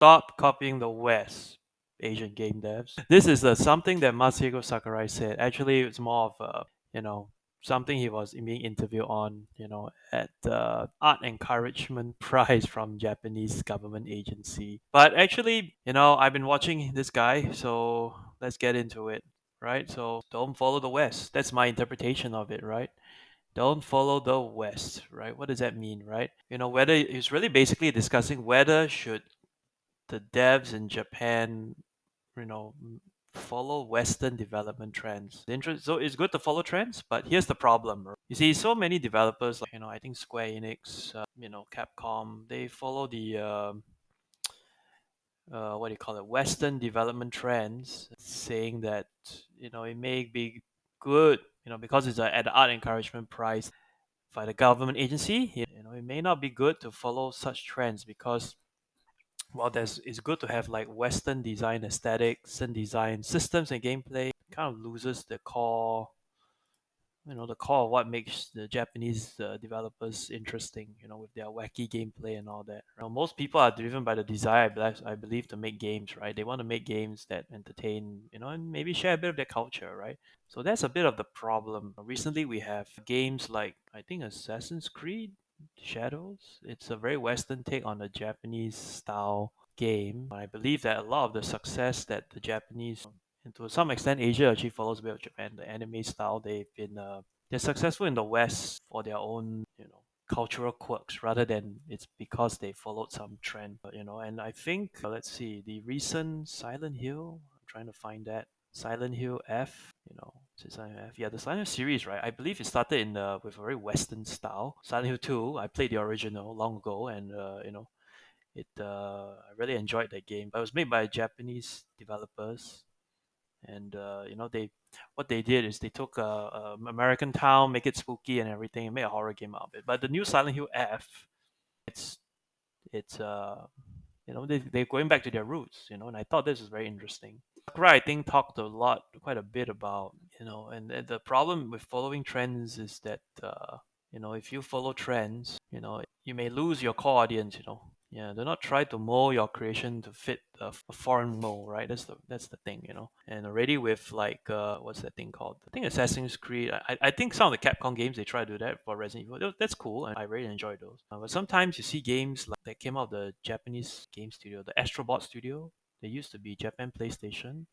Stop copying the West, Asian game devs. This is something that Masahiro Sakurai said. Actually, it's more of you know, something he was being interviewed on, at the Art Encouragement Prize from Japanese government agency. But actually, I've been watching this guy, so let's get into it, right? So don't follow the West. That's my interpretation of it, right? Don't follow the West, right? What does that mean, right? Whether it's really basically discussing whether should the devs in Japan, you know, follow Western development trends. So it's good to follow trends, but here's the problem. Right? You see, so many developers, like I think Square Enix, Capcom, they follow the what do you call it, Western development trends, saying that it may be good, because it's at the art encouragement prize by the government agency. It may not be good to follow such trends because while it's good to have like Western design aesthetics and design systems and gameplay, kind of loses the core of what makes the Japanese developers interesting, with their wacky gameplay and all that. Most people are driven by the desire, I believe, to make games, right? They want to make games that entertain, and maybe share a bit of their culture, right? So that's a bit of the problem. Recently, we have games like, I think, Assassin's Creed Shadows. It's a very Western take on a Japanese style game. I believe that a lot of the success that the Japanese, and to some extent Asia actually follows a bit of Japan, the anime style, they're successful in the West for their own, cultural quirks rather than it's because they followed some trend, and I think, let's see, the recent Silent Hill, I'm trying to find that. Silent Hill F, is it Silent Hill F? Yeah, the Silent Hill series, right? I believe it started with a very Western style. Silent Hill 2, I played the original long ago, and I really enjoyed that game. But it was made by Japanese developers, and they what they did is they took a American town, make it spooky and everything, and made a horror game out of it. But the new Silent Hill F, it's it's they're going back to their roots, and I thought this was very interesting. Sakurai, I think, talked quite a bit about, and the problem with following trends is that, if you follow trends, you may lose your core audience. Yeah, do not try to mold your creation to fit a foreign mold, right? That's the thing, And already with like what's that thing called? I think Assassin's Creed. I think some of the Capcom games they try to do that for Resident Evil. That's cool, and I really enjoy those. But sometimes you see games like that came out of the Japanese game studio, the Astrobot Studio. They used to be Japan PlayStation,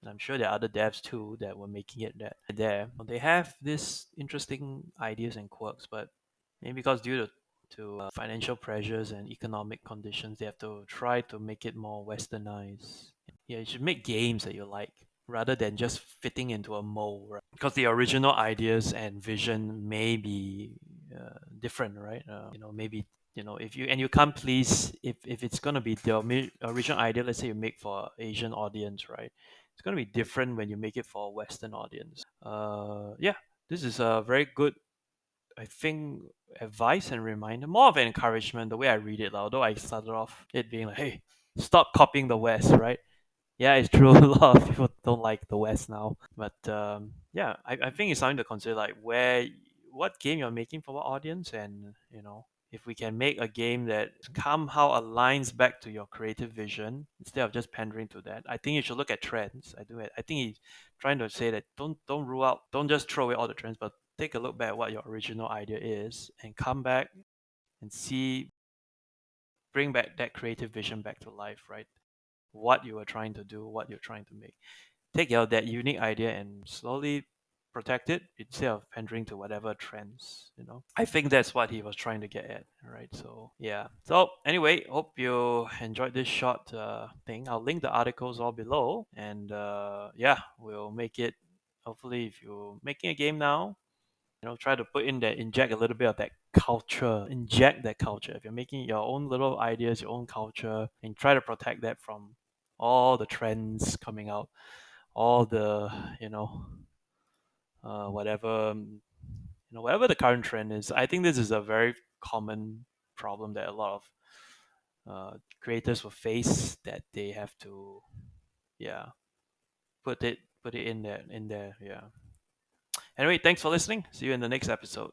and I'm sure there are other devs too that were making it there. They have this interesting ideas and quirks, but maybe because due to financial pressures and economic conditions, they have to try to make it more westernized. Yeah, you should make games that you like rather than just fitting into a mold, right? Because the original ideas and vision may be different, right? Maybe, if you can't please, if it's gonna be the original idea, let's say you make for Asian audience, right? It's gonna be different when you make it for a Western audience. Yeah, this is a very good, I think, advice and reminder, more of an encouragement, the way I read it, although I started off it being like, hey, stop copying the West, right? Yeah, it's true. A lot of people don't like the West now, but yeah, I think it's something to consider, like what game you're making for what audience, and if we can make a game that somehow aligns back to your creative vision instead of just pandering to that. I think you should look at trends. I think he's trying to say that don't rule out, don't just throw away all the trends, but take a look back at what your original idea is and come back and see, bring back that creative vision back to life, right? What you were trying to do, what you're trying to make. Take out that unique idea and slowly protect it instead of pandering to whatever trends. I think that's what he was trying to get at, right? So yeah. So anyway, hope you enjoyed this short thing. I'll link the articles all below, and yeah, we'll make it. Hopefully, if you're making a game now, try to inject a little bit of that culture, inject that culture. If you're making your own little ideas, your own culture, and try to protect that from all the trends coming out, all the whatever whatever the current trend is. I think this is a very common problem that a lot of creators will face, that they have to, yeah, put it in there, yeah. Anyway, thanks for listening. See you in the next episode.